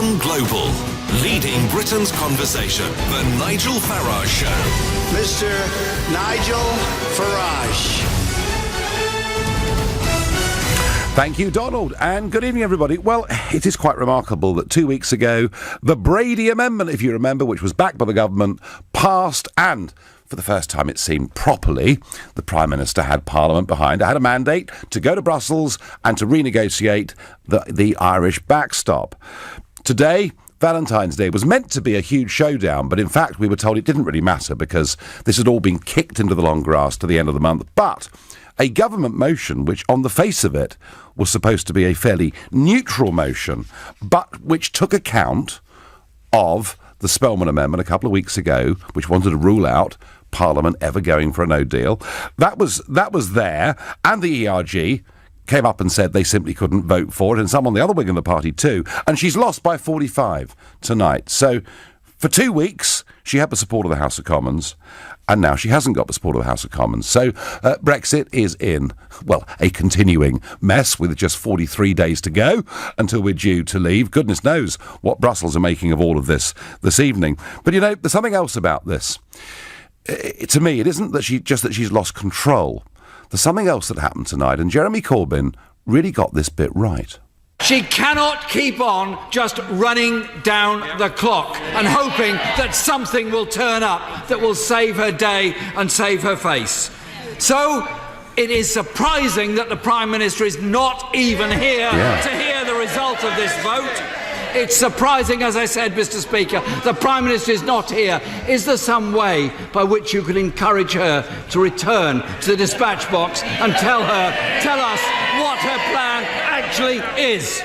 Gone global. Leading Britain's conversation. The Nigel Farage Show. Mr. Nigel Farage. Thank you, Donald, and good evening, everybody. Well, it is quite remarkable that 2 weeks ago, the Brady Amendment, if you remember, which was backed by the government, passed, and for the first time, it seemed properly, the Prime Minister had Parliament behind. I had a mandate to go to Brussels and to renegotiate the Irish backstop. Today, Valentine's Day was meant to be a huge showdown, but in fact, we were told it didn't really matter because this had all been kicked into the long grass to the end of the month. But a government motion, which on the face of it was supposed to be a fairly neutral motion, but which took account of the Spellman Amendment a couple of weeks ago, which wanted to rule out Parliament ever going for a no deal. That was there, and the ERG came up and said they simply couldn't vote for it, and some on the other wing of the party too, and she's lost by 45 tonight. So for 2 weeks, she had the support of the House of Commons, and now she hasn't got the support of the House of Commons. So Brexit is in, well, a continuing mess with just 43 days to go until we're due to leave. Goodness knows what Brussels are making of all of this evening. But, you know, there's something else about this. To me, it isn't that she's lost control. There's something else that happened tonight, and Jeremy Corbyn really got this bit right. She cannot keep on just running down the clock and hoping that something will turn up that will save her day and save her face. So it is surprising that the Prime Minister is not even here to hear the result of this vote. It's surprising, as I said, Mr. Speaker, the Prime Minister is not here. Is there some way by which you could encourage her to return to the dispatch box and tell us what her plan actually is?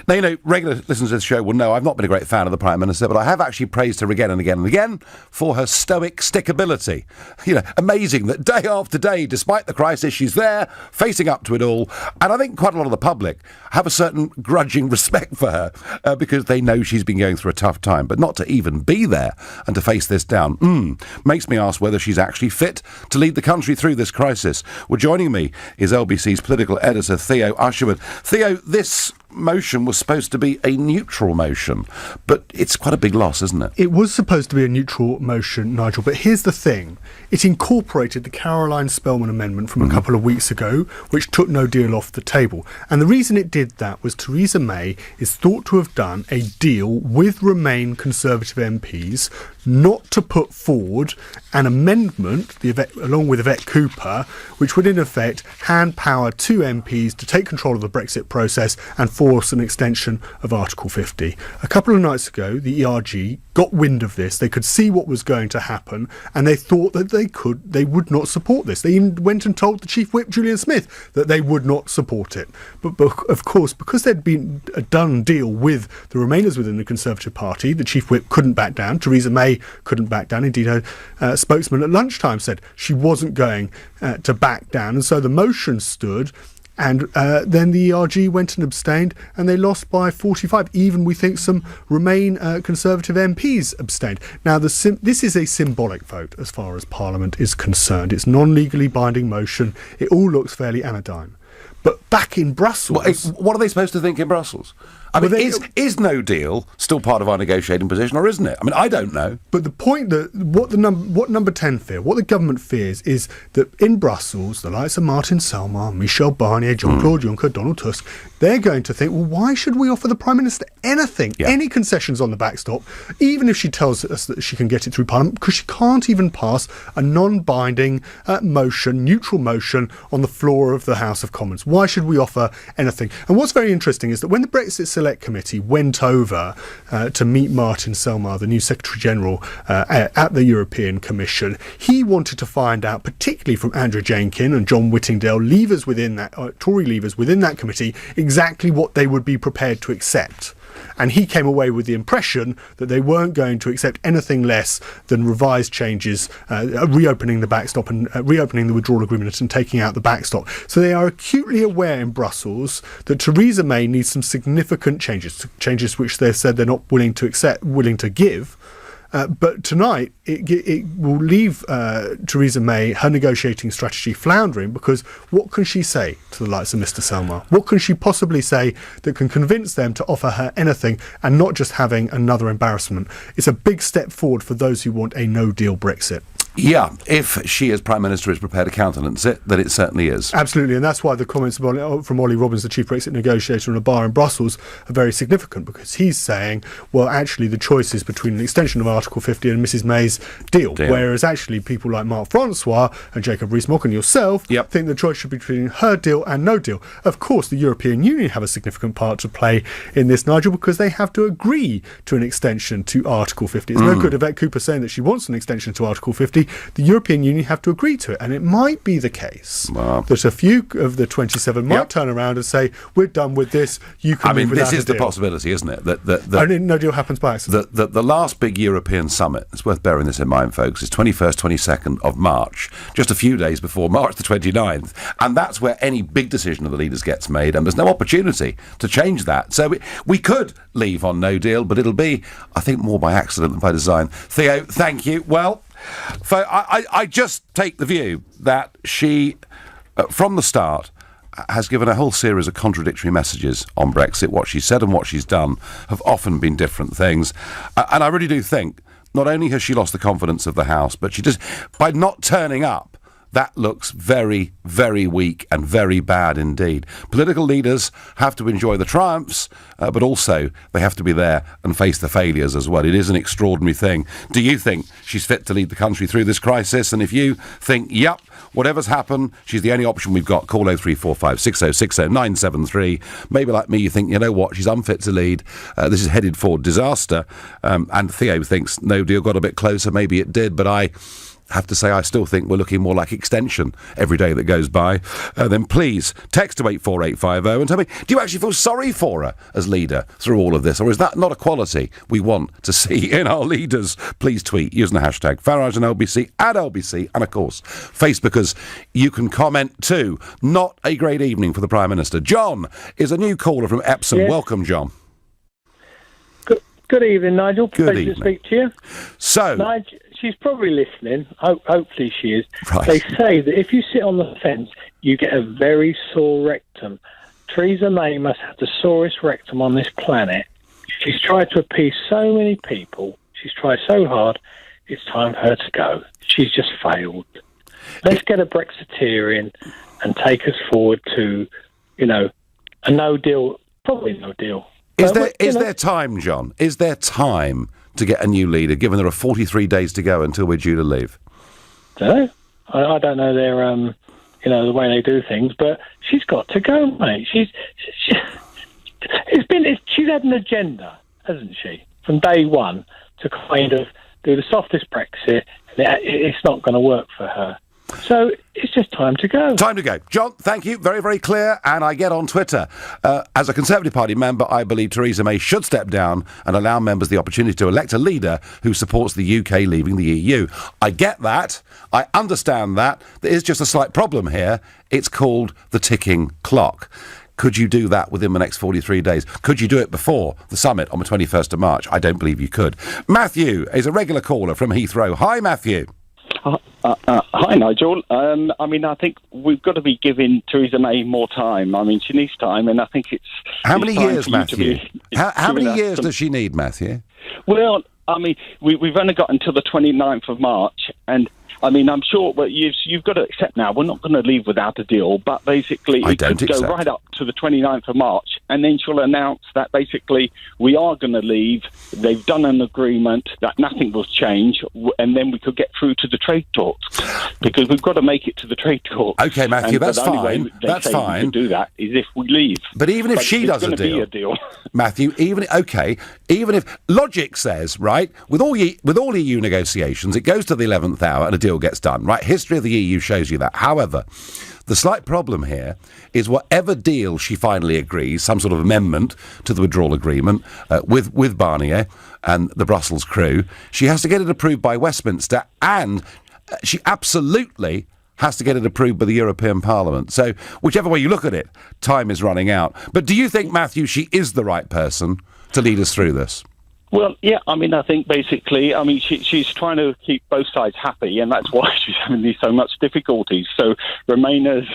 Now, you know, regular listeners to this show will know I've not been a great fan of the Prime Minister, but I have actually praised her again and again and again for her stoic stickability. You know, amazing that day after day, despite the crisis, she's there, facing up to it all. And I think quite a lot of the public have a certain grudging respect for her because they know she's been going through a tough time. But not to even be there and to face this down makes me ask whether she's actually fit to lead the country through this crisis. Well, joining me is LBC's political editor, Theo Usherwood. Theo, this motion was supposed to be a neutral motion, but it's quite a big loss, isn't it? It was supposed to be a neutral motion, Nigel, but here's the thing. It incorporated the Caroline Spellman Amendment from a couple of weeks ago, which took no deal off the table. And the reason it did that was Theresa May is thought to have done a deal with Remain Conservative MPs not to put forward an amendment, along with Yvette Cooper, which would in effect hand power to MPs to take control of the Brexit process and force an extension of Article 50. A couple of nights ago, the ERG got wind of this. They could see what was going to happen, and they thought that they would not support this. They even went and told the Chief Whip, Julian Smith, that they would not support it. But of course, because there'd been a done deal with the Remainers within the Conservative Party, the Chief Whip couldn't back down. Theresa May couldn't back down. Indeed, her spokesman at lunchtime said she wasn't going to back down. And so the motion stood. And then the ERG went and abstained, and they lost by 45. Even, we think, some Remain Conservative MPs abstained. Now, this is a symbolic vote as far as Parliament is concerned. It's non-legally binding motion. It all looks fairly anodyne. But back in Brussels... What are they supposed to think in Brussels? I mean, is no deal still part of our negotiating position, or isn't it? I mean, I don't know. But the point that what Number 10 fear, what the government fears, is that in Brussels, the likes of Martin Selmayr, Michel Barnier, Jean-Claude Juncker, Donald Tusk, they're going to think, well, why should we offer the Prime Minister anything, any concessions on the backstop, even if she tells us that she can get it through Parliament, because she can't even pass a non-binding motion, neutral motion, on the floor of the House of Commons. Why should we offer anything? And what's very interesting is that when the Brexit Select Committee went over to meet Martin Selmayr, the new Secretary-General at the European Commission, he wanted to find out, particularly from Andrew Jenkin and John Whittingdale, leavers within that, Tory leavers within that committee, exactly what they would be prepared to accept. And he came away with the impression that they weren't going to accept anything less than revised changes, reopening the backstop and reopening the withdrawal agreement and taking out the backstop. So they are acutely aware in Brussels that Theresa May needs some significant changes which they've said they're not willing to give. But tonight, it will leave Theresa May, her negotiating strategy, floundering, because what can she say to the likes of Mr. Selmayr? What can she possibly say that can convince them to offer her anything and not just having another embarrassment? It's a big step forward for those who want a no-deal Brexit. Yeah, if she as Prime Minister is prepared to countenance it, then it certainly is. Absolutely, and that's why the comments from Ollie Robbins, the chief Brexit negotiator in a bar in Brussels, are very significant, because he's saying, well, actually the choice is between an extension of Article 50 and Mrs May's deal. Whereas actually people like Mark Francois and Jacob Rees-Mogg and yourself think the choice should be between her deal and no deal. Of course, the European Union have a significant part to play in this, Nigel, because they have to agree to an extension to Article 50. It's no good Yvette Cooper saying that she wants an extension to Article 50. The European Union have to agree to it, and it might be the case that a few of the 27 might turn around and say, we're done with this, you can move without a deal. This is the possibility, isn't it? That only no deal happens by accident. The last big European summit, it's worth bearing this in mind, folks, is 21st, 22nd of March, just a few days before March the 29th, and that's where any big decision of the leaders gets made, and there's no opportunity to change that. So we could leave on no deal, but it'll be, I think, more by accident than by design. Theo, thank you. Well, I just take the view that she, from the start, has given a whole series of contradictory messages on Brexit. What she said and what she's done have often been different things. And I really do think not only has she lost the confidence of the House, but she just, by not turning up, that looks very, very weak and very bad indeed. Political leaders have to enjoy the triumphs, but also they have to be there and face the failures as well. It is an extraordinary thing. Do you think she's fit to lead the country through this crisis? And if you think, yep, whatever's happened, she's the only option we've got, call 0345 6060 973. Maybe like me, you think, you know what, she's unfit to lead. This is headed for disaster. And Theo thinks no deal got a bit closer. Maybe it did, but I have to say I still think we're looking more like extension every day that goes by. Then please text to 84850 and tell me, do you actually feel sorry for her as leader through all of this, or is that not a quality we want to see in our leaders? Please tweet using the hashtag Farage and LBC, at LBC, and of course Facebookers, you can comment too. Not a great evening for the Prime Minister. John is a new caller from Epsom. Yes. Welcome, John. Good evening, Nigel. Good Pleasure evening. to speak to you. So, Nigel, she's probably listening. Hopefully she is. Right. They say that if you sit on the fence, you get a very sore rectum. Theresa May must have the sorest rectum on this planet. She's tried to appease so many people. She's tried so hard. It's time for her to go. She's just failed. Let's get a Brexiteerian and take us forward to, a no deal, probably no deal. Is there time, John? Is there time to get a new leader, given there are 43 days to go until we're due to leave? I don't know their, the way they do things, but she's got to go, mate. She's had an agenda, hasn't she, from day one to kind of do the softest Brexit. It's not going to work for her. So it's just time to go. Time to go. John, thank you. Very, very clear. And I get on Twitter. As a Conservative Party member, I believe Theresa May should step down and allow members the opportunity to elect a leader who supports the UK leaving the EU. I get that. I understand that. There is just a slight problem here. It's called the ticking clock. Could you do that within the next 43 days? Could you do it before the summit on the 21st of March? I don't believe you could. Matthew is a regular caller from Heathrow. Hi, Matthew. Hi, Nigel. I think we've got to be giving Theresa May more time. She needs time, and I think it's... How many years, Matthew? How many years does she need, Matthew? Well, we've only got until the 29th of March, and I'm sure, but you've got to accept now, we're not going to leave without a deal, but basically it could go right up to the 29th of March, and then she'll announce that basically we are going to leave, they've done an agreement, that nothing will change, and then we could get through to the trade talks, because we've got to make it to the trade talks. OK, Matthew, that's fine. That's fine. We can do that is if we leave. But even if she does a deal, Matthew, even if logic says, right, with all EU negotiations, it goes to the 11th hour and a deal gets done, right? History of the EU shows you that. However, the slight problem here is whatever deal she finally agrees, some sort of amendment to the withdrawal agreement with Barnier and the Brussels crew, she has to get it approved by Westminster, and she absolutely has to get it approved by the European Parliament. So whichever way you look at it, time is running out. But do you think, Matthew, she is the right person to lead us through this? Well, yeah, I mean, I think basically, I mean, she's trying to keep both sides happy, and that's why she's having so much difficulties. So Remainers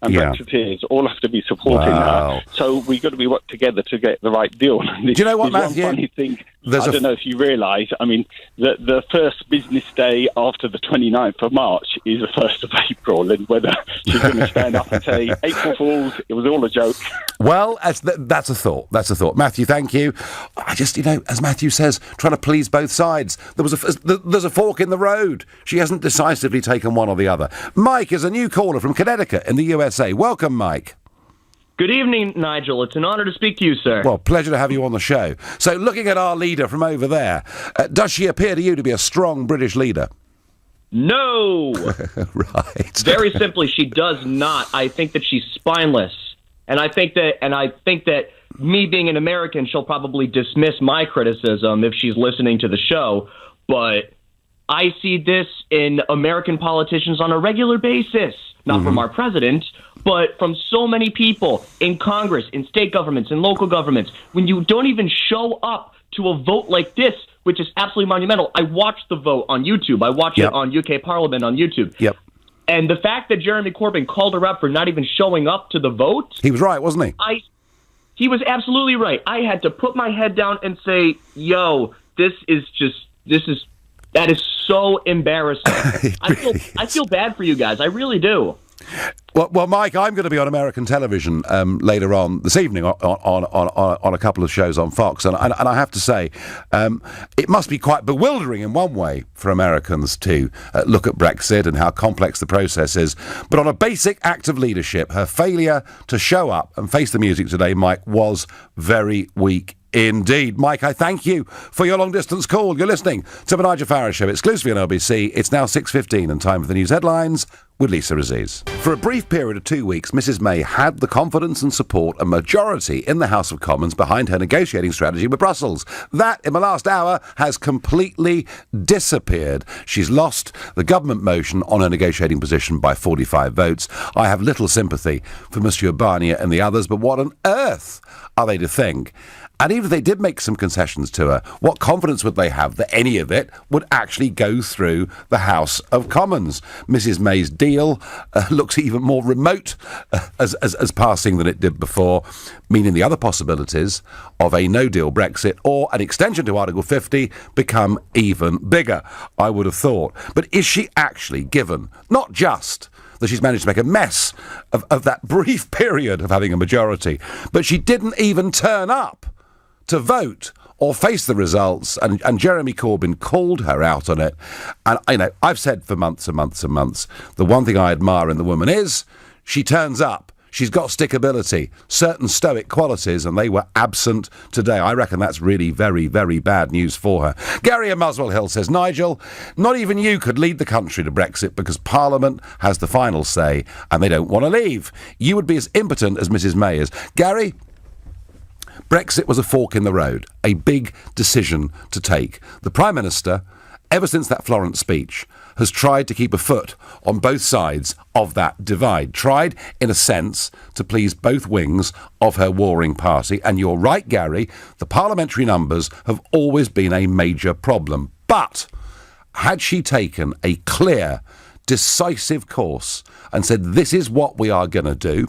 and Brexiteers all have to be supporting her. So we've got to be work together to get the right deal. Do you know what, Matthew? One funny thing, I don't know if you realise, I mean, the first business day after the 29th of March is the 1st of April, and whether she's going to stand up and say, April Fools, it was all a joke. Well, that's a thought. That's a thought. Matthew, thank you. I just, as Matthew says, trying to please both sides. There's a fork in the road. She hasn't decisively taken one or the other. Mike is a new caller from Connecticut in the USA. Welcome, Mike. Good evening, Nigel. It's an honour to speak to you, sir. Well, pleasure to have you on the show. So, looking at our leader from over there, does she appear to you to be a strong British leader? No! Right. Very simply, she does not. I think that she's spineless. And I think that me being an American, she'll probably dismiss my criticism if she's listening to the show. But I see this in American politicians on a regular basis. Not from our president, but from so many people in Congress, in state governments, in local governments. When you don't even show up to a vote like this, which is absolutely monumental. I watched the vote on YouTube. I watched it on UK Parliament on YouTube. Yep. And the fact that Jeremy Corbyn called her up for not even showing up to the vote... He was right, wasn't he? He was absolutely right. I had to put my head down and say, yo, that is so embarrassing. I feel bad for you guys. I really do. Well, Mike, I'm going to be on American television later on this evening on a couple of shows on Fox, and I have to say, it must be quite bewildering in one way for Americans to look at Brexit and how complex the process is. But on a basic act of leadership, her failure to show up and face the music today, Mike, was very weak. Indeed. Mike, I thank you for your long-distance call. You're listening to the Nigel Farage Show, exclusively on LBC. It's now 6:15 and time for the news headlines with Lisa Aziz. For a brief period of 2 weeks, Mrs May had the confidence and support a majority in the House of Commons behind her negotiating strategy with Brussels. That, in the last hour, has completely disappeared. She's lost the government motion on her negotiating position by 45 votes. I have little sympathy for Monsieur Barnier and the others, but what on earth are they to think? And even if they did make some concessions to her, what confidence would they have that any of it would actually go through the House of Commons? Mrs May's deal looks even more remote as passing than it did before, meaning the other possibilities of a no-deal Brexit or an extension to Article 50 become even bigger, I would have thought. But is she actually given, not just that she's managed to make a mess of that brief period of having a majority, but she didn't even turn up to vote or face the results, and Jeremy Corbyn called her out on it. And I've said for months and months and months, the one thing I admire in the woman is she turns up. She's got stickability, certain stoic qualities, and they were absent today. I reckon that's really very, very bad news for her. Gary in Muswell Hill says, Nigel, not even you could lead the country to Brexit because Parliament has the final say and they don't want to leave. You would be as impotent as Mrs May is. Gary, Brexit was a fork in the road, a big decision to take. The Prime Minister, ever since that Florence speech, has tried to keep a foot on both sides of that divide. Tried, in a sense, to please both wings of her warring party. And you're right, Gary, the parliamentary numbers have always been a major problem. But had she taken a clear, decisive course and said, this is what we are going to do,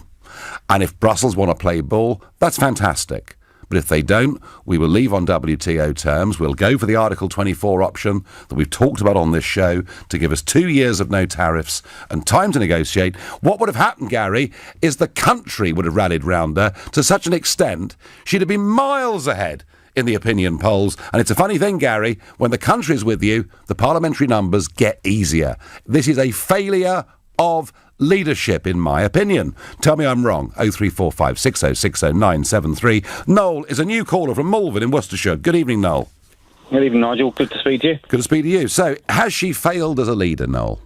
and if Brussels want to play ball, that's fantastic. But if they don't, we will leave on WTO terms. We'll go for the Article 24 option that we've talked about on this show to give us 2 years of no tariffs and time to negotiate. What would have happened, Gary, is the country would have rallied round her to such an extent she'd have been miles ahead in the opinion polls. And it's a funny thing, Gary, when the country's with you, the parliamentary numbers get easier. This is a failure of leadership, in my opinion. Tell me I'm wrong. 0345 6060 973. Noel is a new caller from Malvern in Worcestershire. Good evening, Noel. Good evening, Nigel. Good to speak to you. Good to speak to you. So, has she failed as a leader, Noel?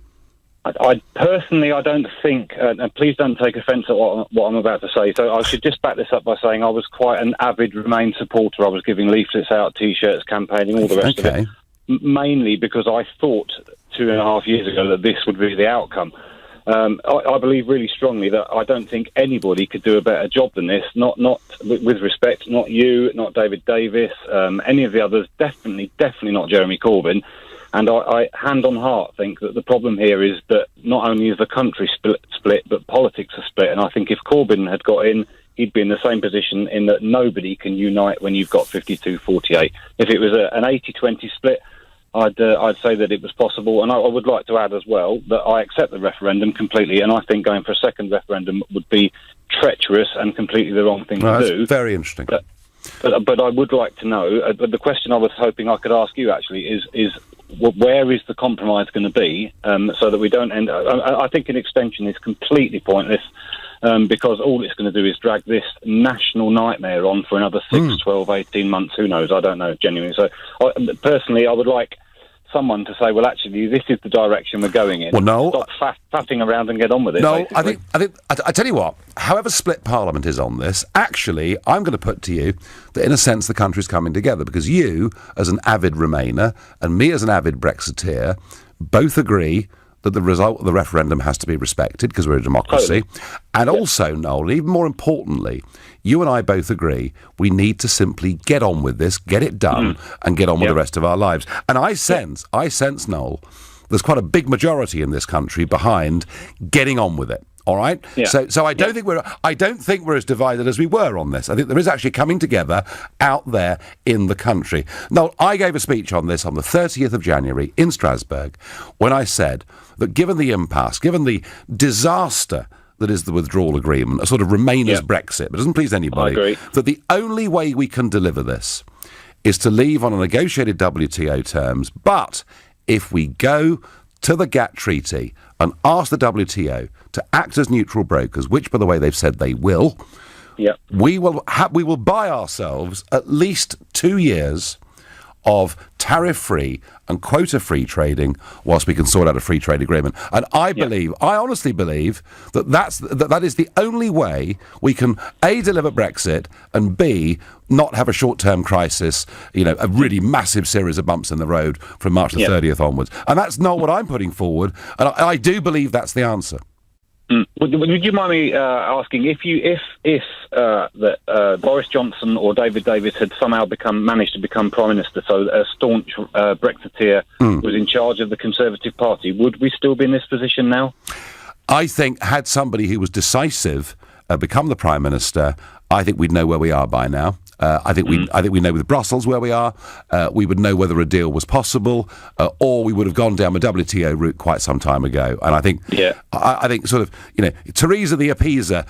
I personally, I don't think, and please don't take offence at what I'm about to say, so I should just back this up by saying I was quite an avid Remain supporter. I was giving leaflets out, T-shirts, campaigning, all the rest of it. Mainly because I thought 2.5 years ago that this would be the outcome. I believe really strongly that I don't think anybody could do a better job than this. Not with respect, not you, not David Davis, any of the others. Definitely not Jeremy Corbyn. And I, hand on heart, think that the problem here is that not only is the country split, but politics are split. And I think if Corbyn had got in, he'd be in the same position in that nobody can unite when you've got 52-48. If it was an 80-20 split, I'd say that it was possible. And I would like to add as well that I accept the referendum completely, and I think going for a second referendum would be treacherous and completely the wrong thing to do. That's very interesting. But I would like to know, the question I was hoping I could ask you actually is where is the compromise going to be, so that we don't end... I think an extension is completely pointless, because all it's going to do is drag this national nightmare on for another 6, 12, 18 months, who knows, I don't know, genuinely. So, personally, I would like someone to say, well, actually, this is the direction we're going in. Well, no. Stop faffing around and get on with it. No, basically. I tell you what, however split Parliament is on this, actually, I'm going to put to you that in a sense the country's coming together, because you, as an avid Remainer, and me as an avid Brexiteer, both agree that the result of the referendum has to be respected, because we're a democracy. And also, Noel, even more importantly, you and I both agree we need to simply get on with this, get it done, and get on with the rest of our lives. And I sense, Noel, there's quite a big majority in this country behind getting on with it. All right. Yeah. So I don't think we're as divided as we were on this. I think there is actually coming together out there in the country. Now, I gave a speech on this on the 30th of January in Strasbourg when I said that given the impasse, given the disaster that is the withdrawal agreement, a sort of Remainers Brexit, but it doesn't please anybody, that the only way we can deliver this is to leave on a negotiated WTO terms. But if we go to the GATT treaty and ask the WTO to act as neutral brokers, which, by the way, they've said they will, we will buy ourselves at least 2 years of tariff-free and quota-free trading whilst we can sort out a free trade agreement. And I honestly believe that is the only way we can, A, deliver Brexit, and B, not have a short-term crisis, a really massive series of bumps in the road from March the 30th onwards. And that's not what I'm putting forward, and I do believe that's the answer. Would you mind me asking if Boris Johnson or David Davis had somehow managed to become Prime Minister, so a staunch Brexiteer was in charge of the Conservative Party, would we still be in this position now? I think had somebody who was decisive become the Prime Minister, I think we'd know where we are by now. I think we know with Brussels where we are. We would know whether a deal was possible, or we would have gone down the WTO route quite some time ago. And I think, I think sort of, Theresa the appeaser,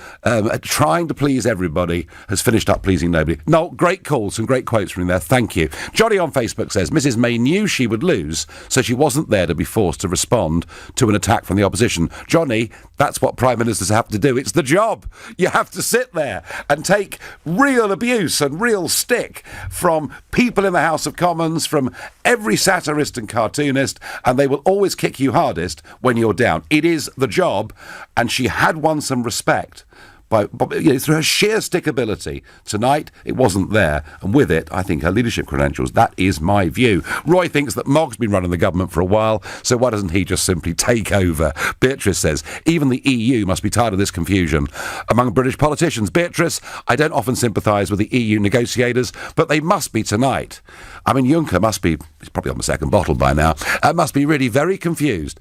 trying to please everybody, has finished up pleasing nobody. No, great calls, some great quotes from there. Thank you. Johnny on Facebook says Mrs. May knew she would lose, so she wasn't there to be forced to respond to an attack from the opposition. Johnny, that's what prime ministers have to do. It's the job. You have to sit there and take real abuse and real stick from people in the House of Commons, from every satirist and cartoonist, and they will always kick you hardest when you're down. It is the job, and she had won some respect by through her sheer stickability. Tonight, it wasn't there, and with it, I think her leadership credentials. That is my view. Roy thinks that Mogg's been running the government for a while, so why doesn't he just simply take over? Beatrice says, even the EU must be tired of this confusion among British politicians. Beatrice, I don't often sympathise with the EU negotiators, but they must be tonight. I mean, Juncker must be, he's probably on the second bottle by now, must be really very confused.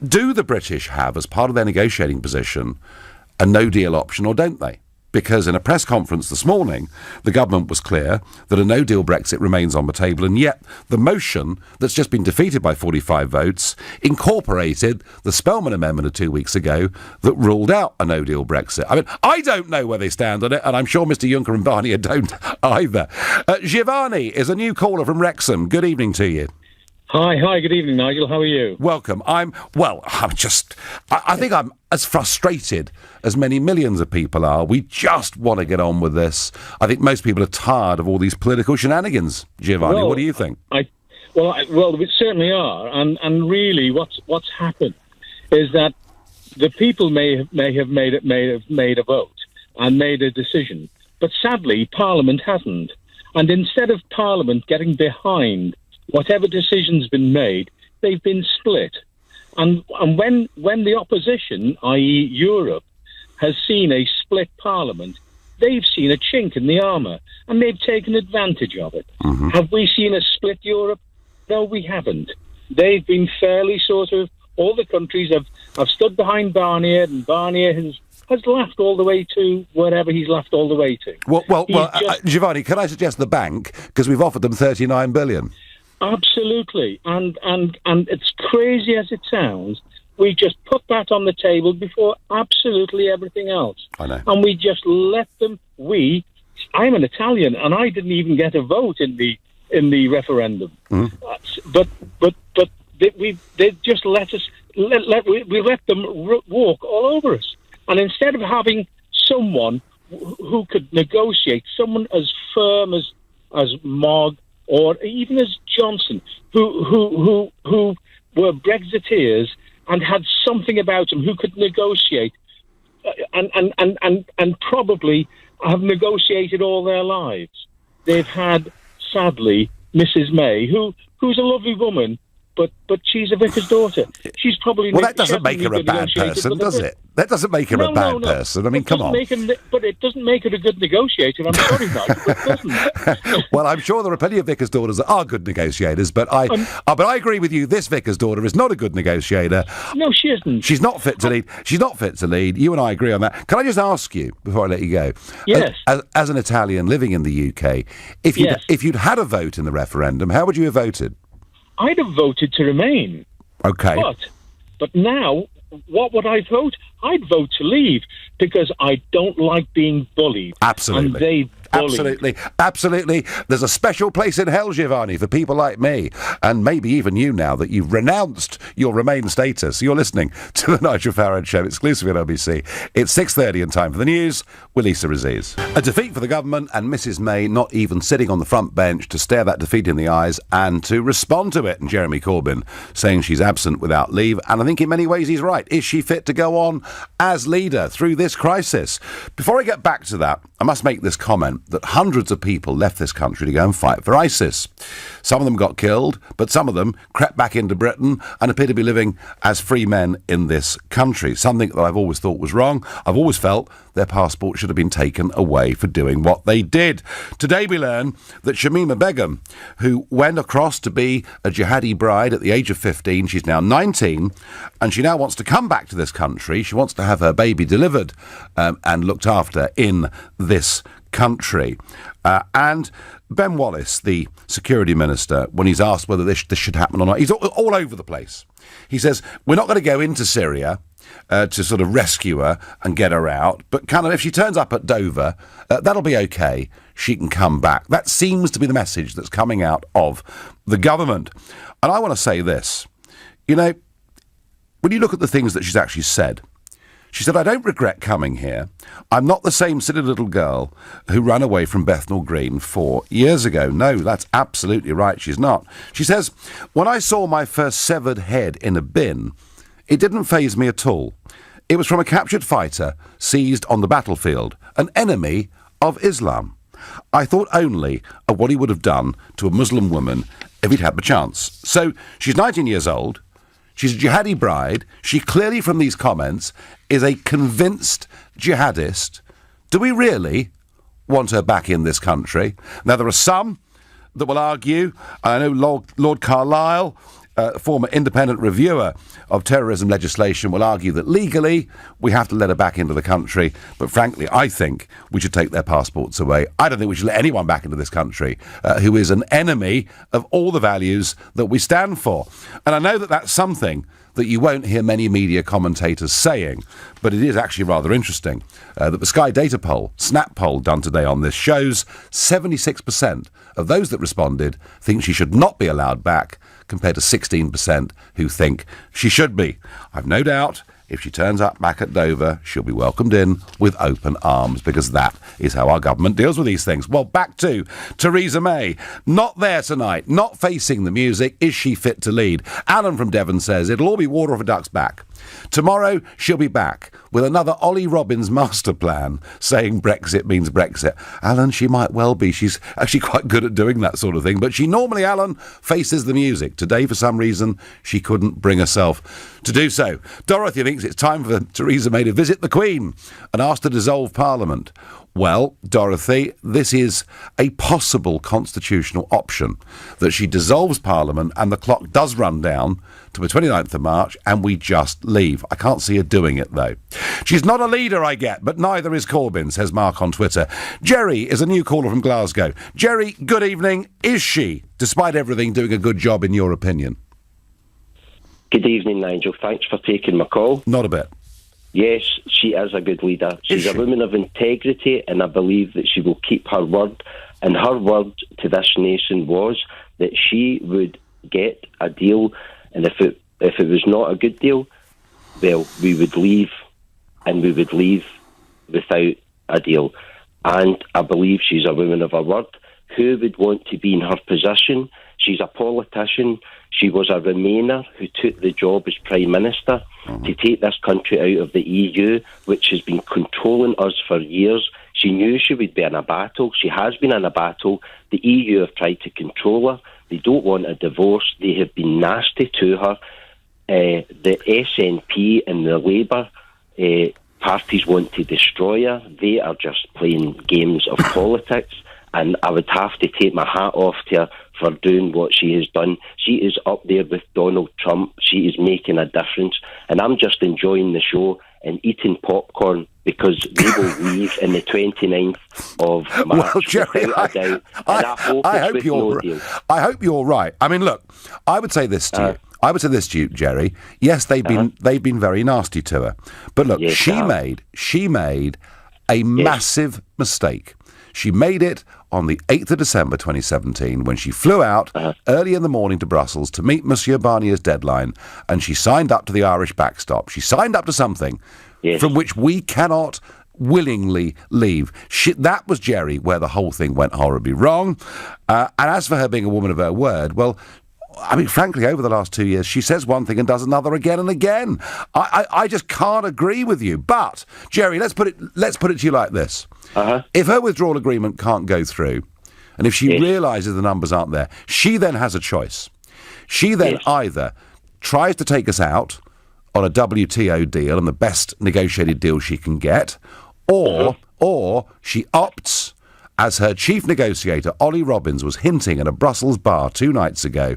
Do the British have, as part of their negotiating position, a no-deal option, or don't they? Because in a press conference this morning, the government was clear that a no-deal Brexit remains on the table, and yet the motion that's just been defeated by 45 votes incorporated the Spellman Amendment of 2 weeks ago that ruled out a no-deal Brexit. I mean, I don't know where they stand on it, and I'm sure Mr Juncker and Barnier don't either. Giovanni is a new caller from Wrexham. Good evening to you. Hi, good evening, Nigel. How are you? Welcome. I think I'm as frustrated as many millions of people are. We just want to get on with this. I think most people are tired of all these political shenanigans. Giovanni, what do you think? Well, we certainly are, and really, what's happened is that the people may have made a vote and made a decision, but sadly, Parliament hasn't. And instead of Parliament getting behind whatever decision's been made, they've been split. And when the opposition, i.e. Europe, has seen a split parliament, they've seen a chink in the armour, and they've taken advantage of it. Mm-hmm. Have we seen a split Europe? No, we haven't. They've been fairly all the countries have stood behind Barnier, and Barnier has laughed all the way to wherever he's laughed all the way to. Well, Giovanni, can I suggest the bank? Because we've offered them 39 billion. Absolutely. And it's crazy as it sounds, we just put that on the table before absolutely everything else. I know. And we just let them, I'm an Italian, and I didn't even get a vote in the referendum. Mm. But they just let us, we let them walk all over us. And instead of having someone who could negotiate, someone as firm as Mogg or even as Johnson, who were Brexiteers and had something about them, who could negotiate and probably have negotiated all their lives. They've had, sadly, Mrs. May, who's a lovely woman, but she's a vicar's daughter. She's probably... Well, that doesn't make her a bad person, does it? That doesn't make her a bad person. I mean, come on. But it doesn't make her a good negotiator. I'm sorry, Nigel, but it doesn't. Well, I'm sure there are plenty of vicar's daughters that are good negotiators, but I agree with you. This vicar's daughter is not a good negotiator. No, she isn't. She's not fit to lead. She's not fit to lead. You and I agree on that. Can I just ask you before I let you go? Yes. As an Italian living in the UK, if you'd had a vote in the referendum, how would you have voted? I'd have voted to remain. Okay. But now, what would I vote? I'd vote to leave because I don't like being bullied. Absolutely. And they Absolutely. There's a special place in hell, Giovanni, for people like me, and maybe even you now that you've renounced your Remain status. You're listening to the Nigel Farage Show, exclusively on LBC. It's 6:30 and time for the news with Lisa Aziz. A defeat for the government, and Mrs May not even sitting on the front bench to stare that defeat in the eyes and to respond to it. And Jeremy Corbyn saying she's absent without leave, and I think in many ways he's right. Is she fit to go on as leader through this crisis? Before I get back to that, I must make this comment that hundreds of people left this country to go and fight for ISIS. Some of them got killed, but some of them crept back into Britain and appear to be living as free men in this country, something that I've always thought was wrong. I've always felt their passport should have been taken away for doing what they did. Today we learn that Shamima Begum, who went across to be a jihadi bride at the age of 15, she's now 19, and she now wants to come back to this country. She wants to have her baby delivered and looked after in this country. And Ben Wallace, the security minister, when he's asked whether this should happen or not, he's all over the place. He says, we're not going to go into Syria to sort of rescue her and get her out, but kind of if she turns up at Dover, that'll be okay. She can come back. That seems to be the message that's coming out of the government. And I want to say this. You know, when you look at the things that she's actually said, she said, I don't regret coming here. I'm not the same silly little girl who ran away from Bethnal Green 4 years ago. No, that's absolutely right. She's not. She says, when I saw my first severed head in a bin, it didn't faze me at all. It was from a captured fighter seized on the battlefield, an enemy of Islam. I thought only of what he would have done to a Muslim woman if he'd had the chance. So she's 19 years old. She's a jihadi bride. She clearly, from these comments, is a convinced jihadist. Do we really want her back in this country? Now, there are some that will argue, I know Lord Carlisle, former independent reviewer of terrorism legislation, will argue that legally we have to let her back into the country. But frankly, I think we should take their passports away. I don't think we should let anyone back into this country who is an enemy of all the values that we stand for. And I know that that's something that you won't hear many media commentators saying, but it is actually rather interesting that the Sky Data poll, Snap poll done today on this, shows 76% of those that responded think she should not be allowed back, compared to 16% who think she should be. I've no doubt if she turns up back at Dover, she'll be welcomed in with open arms, because that is how our government deals with these things. Well, back to Theresa May. Not there tonight, not facing the music. Is she fit to lead? Alan from Devon says it'll all be water off a duck's back. Tomorrow, she'll be back with another Ollie Robbins master plan saying Brexit means Brexit. Alan, she might well be. She's actually quite good at doing that sort of thing. But she normally, Alan, faces the music. Today, for some reason, she couldn't bring herself to do so. Dorothy thinks it's time for Theresa May to visit the Queen and ask to dissolve Parliament. Well, Dorothy, this is a possible constitutional option, that she dissolves Parliament and the clock does run down to the 29th of March and we just leave. I can't see her doing it, though. She's not a leader, I get, but neither is Corbyn, says Mark on Twitter. Jerry is a new caller from Glasgow. Jerry, good evening. Is she, despite everything, doing a good job in your opinion? Good evening, Nigel. Thanks for taking my call. Not a bit. Yes, she is a good leader. She's a woman of integrity, and I believe that she will keep her word. And her word to this nation was that she would get a deal, and if it was not a good deal, well, we would leave, and we would leave without a deal. And I believe she's a woman of her word. Who would want to be in her position? She's a politician. She was a Remainer who took the job as Prime Minister to take this country out of the EU, which has been controlling us for years. She knew she would be in a battle. She has been in a battle. The EU have tried to control her. They don't want a divorce. They have been nasty to her. The SNP and the Labour parties want to destroy her. They are just playing games of politics. And I would have to take my hat off to her for doing what she has done. She is up there with Donald Trump. She is making a difference. And I'm just enjoying the show and eating popcorn because we will leave in the 29th of March. Well, Jerry, I hope you're right. I mean, look, I would say this to you. Jerry. Yes, they've been very nasty to her. But look, yes, she made a massive mistake. She made it on the 8th of December 2017 when she flew out early in the morning to Brussels to meet Monsieur Barnier's deadline, and she signed up to the Irish backstop. She signed up to something from which we cannot willingly leave. That was, Jerry, where the whole thing went horribly wrong. And as for her being a woman of her word, well, I mean, frankly, over the last 2 years, she says one thing and does another again and again. I just can't agree with you. But, Jerry, let's put it to you like this. If her withdrawal agreement can't go through, and if she realises the numbers aren't there, she then has a choice. She then either tries to take us out on a WTO deal and the best negotiated deal she can get, or she opts, as her chief negotiator, Ollie Robbins, was hinting at a Brussels bar 2 nights ago,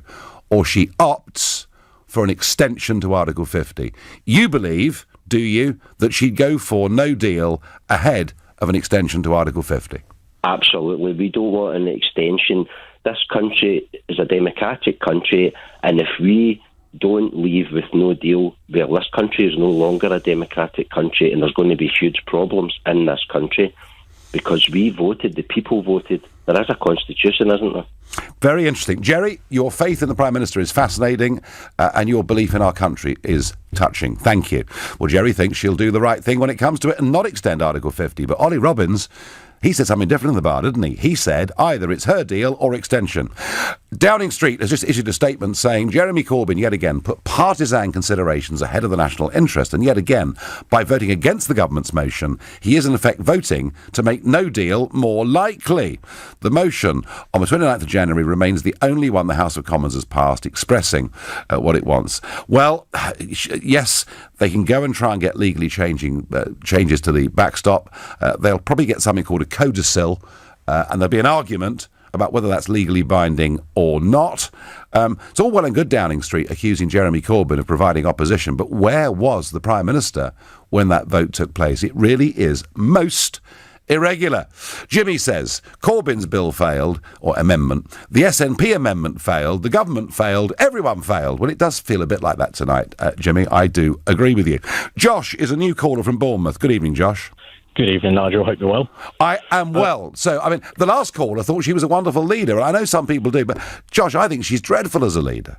or she opts for an extension to Article 50. You believe, do you, that she'd go for no deal ahead of an extension to Article 50? Absolutely. We don't want an extension. This country is a democratic country, and if we don't leave with no deal, well, this country is no longer a democratic country, and there's going to be huge problems in this country. Because we voted, the people voted. There is a constitution, isn't there? Very interesting. Jerry, your faith in the Prime Minister is fascinating, and your belief in our country is touching. Thank you. Well, Jerry thinks she'll do the right thing when it comes to it and not extend Article 50. But Ollie Robbins, he said something different in the bar, didn't he? He said either it's her deal or extension. Downing Street has just issued a statement saying Jeremy Corbyn, yet again, put partisan considerations ahead of the national interest. And yet again, by voting against the government's motion, he is in effect voting to make no deal more likely. The motion on the 29th of January remains the only one the House of Commons has passed expressing what it wants. Well, yes, they can go and try and get legally changes to the backstop. They'll probably get something called a codicil, and there'll be an argument about whether that's legally binding or not. It's all well and good, Downing Street, accusing Jeremy Corbyn of providing opposition, but where was the Prime Minister when that vote took place? It really is most irregular. Jimmy says Corbyn's bill failed, or amendment. The SNP amendment failed. The government failed. Everyone failed. Well, it does feel a bit like that tonight, Jimmy. I do agree with you. Josh is a new caller from Bournemouth. Good evening, Josh. Good evening, Nigel. Hope you're well. I am well. So, I mean, the last caller thought she was a wonderful leader. I know some people do, but, Josh, I think she's dreadful as a leader.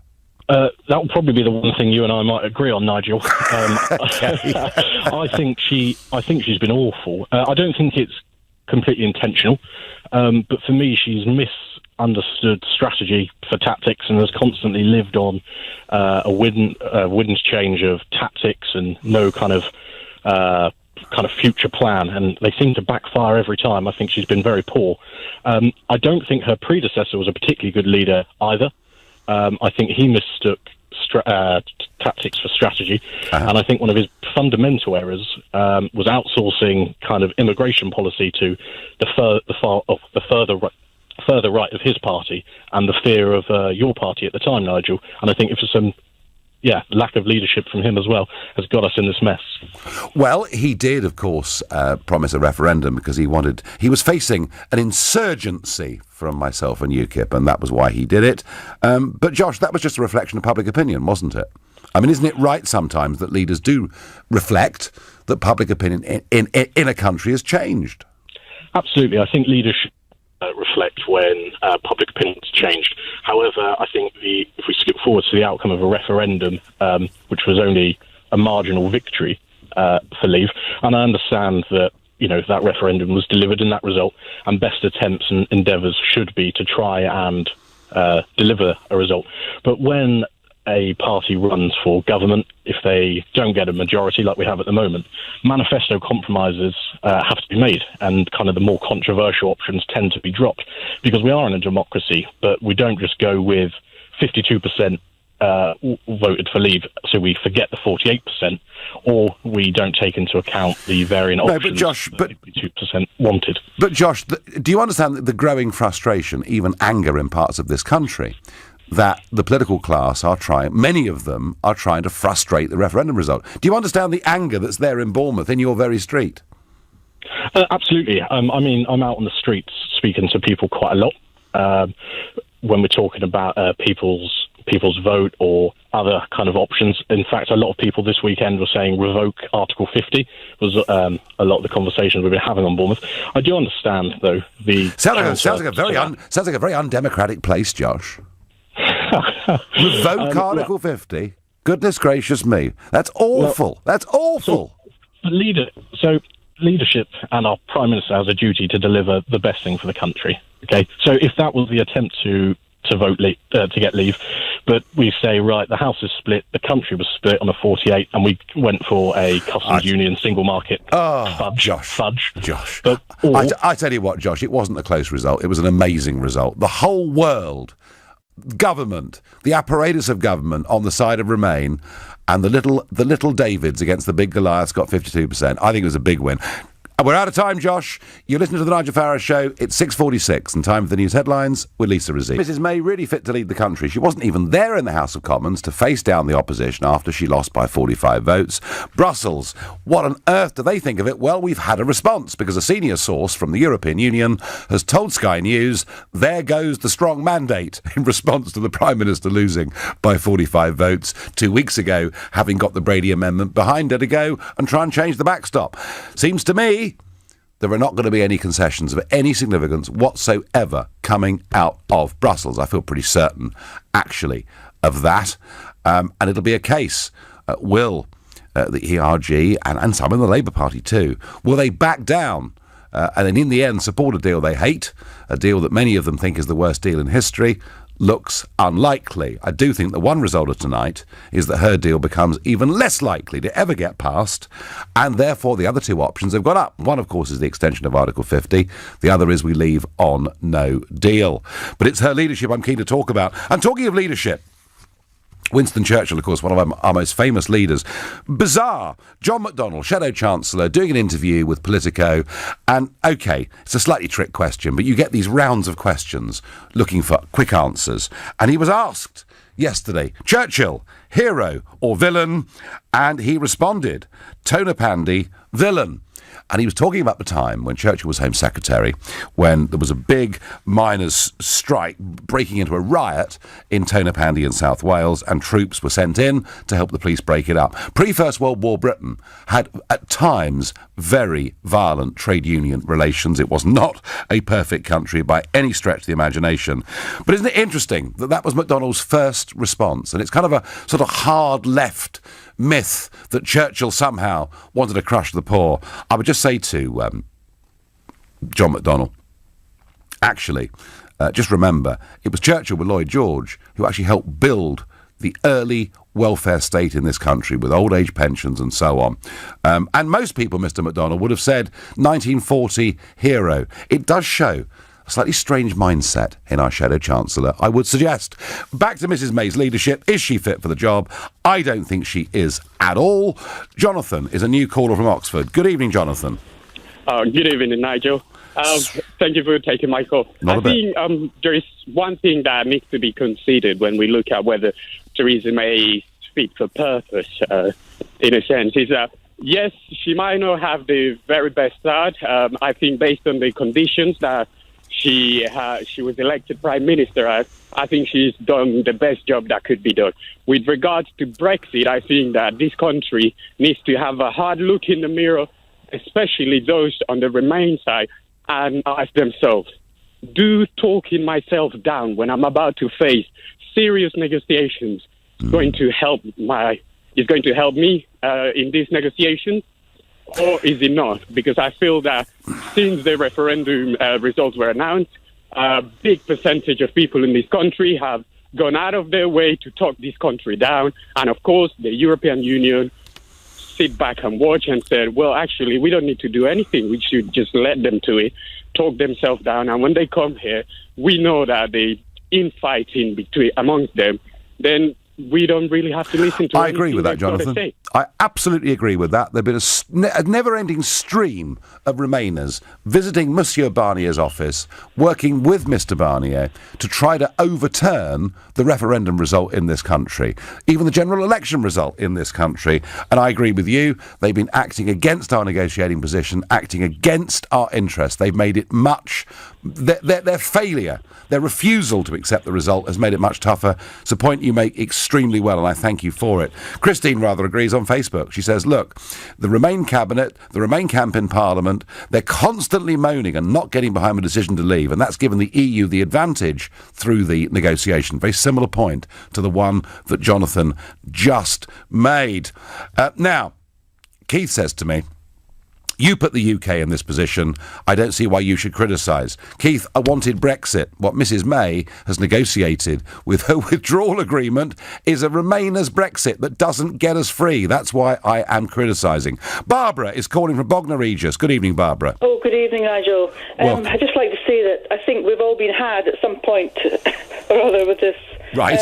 That will probably be the one thing you and I might agree on, Nigel. I think she's been awful. I don't think it's completely intentional, but for me, she's misunderstood strategy for tactics and has constantly lived on a wind's change of tactics and no kind of future plan, and they seem to backfire every time. I think she's been very poor. I don't think her predecessor was a particularly good leader either. I think he mistook tactics for strategy, and I think one of his fundamental errors was outsourcing kind of immigration policy to the further right of his party and the fear of your party at the time, Nigel. And I think if there's some lack of leadership from him as well has got us in this mess. Well, he did, of course, promise a referendum because he was facing an insurgency from myself and UKIP, and that was why he did it. But Josh, that was just a reflection of public opinion, wasn't it? I mean, isn't it right sometimes that leaders do reflect that public opinion in a country has changed? Absolutely. I think leadership reflect when public opinion's changed. However, I think if we skip forward to the outcome of a referendum, which was only a marginal victory for Leave, and I understand that that referendum was delivered in that result, and best attempts and endeavours should be to try and deliver a result. But when a party runs for government, if they don't get a majority like we have at the moment, manifesto compromises have to be made, and kind of the more controversial options tend to be dropped, because we are in a democracy, but we don't just go with 52% voted for Leave, so we forget the 48%, or we don't take into account the varying options. But Josh, 52% wanted. But Josh, do you understand the growing frustration, even anger in parts of this country, that the political class many of them are trying to frustrate the referendum result? Do you understand the anger that's there in Bournemouth, in your very street? Absolutely. I mean, I'm out on the streets speaking to people quite a lot when we're talking about people's vote or other kind of options. In fact, a lot of people this weekend were saying revoke Article 50 was a lot of the conversations we've been having on Bournemouth. I do understand, though, sounds like a very undemocratic place, Josh. Revoke Article 50? Goodness gracious me. That's awful. That's awful. So leadership and our Prime Minister has a duty to deliver the best thing for the country. Okay, so if that was the attempt to vote to get Leave, but we say, right, the House is split, the country was split on a 48, and we went for a customs union, single market. Fudge. Josh. I tell you what, Josh, it wasn't a close result. It was an amazing result. The whole world, government, the apparatus of government on the side of Remain, and the little Davids against the big Goliaths got 52%. I think it was a big win. We're out of time, Josh. You're listening to the Nigel Farage Show. It's 6:46 and time for the news headlines with Lisa Rizzi. Mrs May really fit to lead the country. She wasn't even there in the House of Commons to face down the opposition after she lost by 45 votes. Brussels, what on earth do they think of it? Well, we've had a response because a senior source from the European Union has told Sky News there goes the strong mandate in response to the Prime Minister losing by 45 votes 2 weeks ago, having got the Brady Amendment behind her to go and try and change the backstop. Seems to me there are not going to be any concessions of any significance whatsoever coming out of Brussels. I feel pretty certain, actually, of that. And it'll be a case, will the ERG and some in the Labour Party too, will they back down and then in the end support a deal they hate, a deal that many of them think is the worst deal in history? Looks unlikely. I do think the one result of tonight is that her deal becomes even less likely to ever get passed, and therefore the other two options have gone up. One, of course, is the extension of Article 50. The other is we leave on no deal. But it's her leadership I'm keen to talk about. And talking of leadership, Winston Churchill, of course, one of our most famous leaders. Bizarre. John McDonnell, Shadow Chancellor, doing an interview with Politico. And, OK, it's a slightly trick question, but you get these rounds of questions looking for quick answers. And he was asked yesterday, Churchill, hero or villain? And he responded, Tona Pandy, villain. And he was talking about the time when Churchill was Home Secretary, when there was a big miners' strike breaking into a riot in Tonapandy in South Wales, and troops were sent in to help the police break it up. Pre-First World War Britain had, at times, very violent trade union relations. It was not a perfect country by any stretch of the imagination. But isn't it interesting that that was McDonnell's first response? And it's kind of a sort of hard left myth that Churchill somehow wanted to crush the poor. I would just say to John McDonnell, actually, just remember, it was Churchill with Lloyd George who actually helped build the early welfare state in this country with old age pensions and so on. And most people, Mr. McDonnell, would have said 1940 hero. It does show a slightly strange mindset in our Shadow Chancellor, I would suggest. Back to Mrs May's leadership. Is she fit for the job? I don't think she is at all. Jonathan is a new caller from Oxford. Good evening, Jonathan. Good evening, Nigel. Thank you for taking my call. I think there is one thing that needs to be considered when we look at whether Theresa May is fit for purpose, in a sense, is that, yes, she might not have the very best start. I think based on the conditions that she was elected Prime Minister as, I think she's done the best job that could be done. With regards to Brexit, I think that this country needs to have a hard look in the mirror, especially those on the Remain side, and ask themselves, do talking myself down when I'm about to face serious negotiations going to help me in these negotiations, or is it not? Because I feel that since the referendum results were announced, a big percentage of people in this country have gone out of their way to talk this country down. And of course, the European Union sit back and watch and said, well, actually, we don't need to do anything. We should just let them do it, talk themselves down. And when they come here, we know that they infighting amongst them, then we don't really have to listen to. I agree with that, Jonathan. I absolutely agree with that. There's been a never-ending stream of Remainers visiting Monsieur Barnier's office, working with Mr Barnier to try to overturn the referendum result in this country, even the general election result in this country. And I agree with you. They've been acting against our negotiating position, acting against our interests. They've made it much... Their failure, their refusal to accept the result has made it much tougher. It's a point you make extremely well, and I thank you for it. Christine rather agrees on Facebook. She says, look, the Remain cabinet, the Remain camp in Parliament, they're constantly moaning and not getting behind the decision to leave, and that's given the EU the advantage through the negotiation. Very similar point to the one that Jonathan just made. Now, Keith says to me, you put the UK in this position. I don't see why you should criticise. Keith, I wanted Brexit. What Mrs May has negotiated with her withdrawal agreement is a Remainers Brexit that doesn't get us free. That's why I am criticising. Barbara is calling from Bognor Regis. Good evening, Barbara. Oh, good evening, Nigel. I'd just like to say that I think we've all been had at some point or other with this. Right.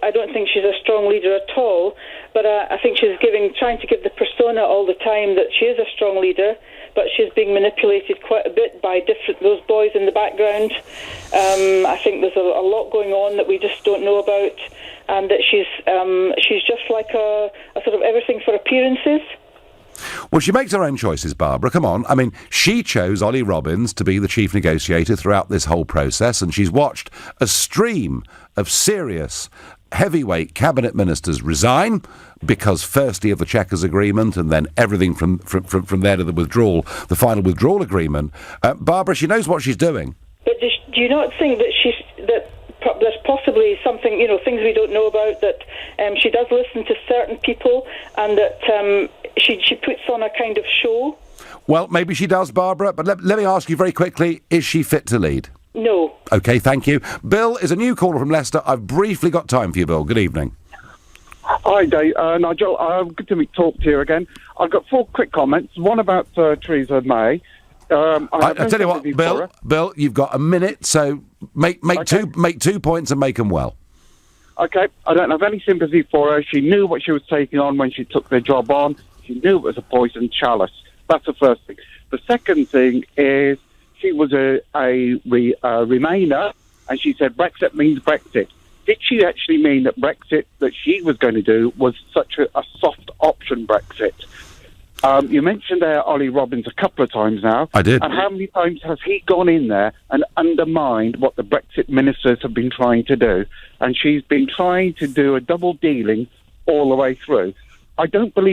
I don't think she's a strong leader at all, but I think she's trying to give the persona all the time that she is a strong leader, but she's being manipulated quite a bit by those boys in the background. I think there's a lot going on that we just don't know about, and that she's just like a sort of everything for appearances. Well, she makes her own choices, Barbara. Come on. I mean, she chose Ollie Robbins to be the chief negotiator throughout this whole process, and she's watched a stream of serious heavyweight cabinet ministers resign because firstly of the Chequers agreement and then everything from there to the final withdrawal agreement. Barbara, she knows what she's doing. But do you not think that there's possibly something, things we don't know about, that she does listen to certain people and that she puts on a kind of show? Well, maybe she does, Barbara, but let me ask you very quickly, is she fit to lead? No. OK, thank you. Bill is a new caller from Leicester. I've briefly got time for you, Bill. Good evening. Hi, Dave. Nigel, good to talk to you again. I've got 4 quick comments. One about Theresa May. I tell you what, Bill, you've got a minute, so make 2 points and make them well. OK, I don't have any sympathy for her. She knew what she was taking on when she took the job on. She knew it was a poisoned chalice. That's the first thing. The second thing is she was a Remainer, and she said Brexit means Brexit. Did she actually mean that Brexit that she was going to do was such a soft option Brexit? You mentioned there Ollie Robbins a couple of times now. I did. And how many times has he gone in there and undermined what the Brexit ministers have been trying to do? And she's been trying to do a double dealing all the way through. I don't believe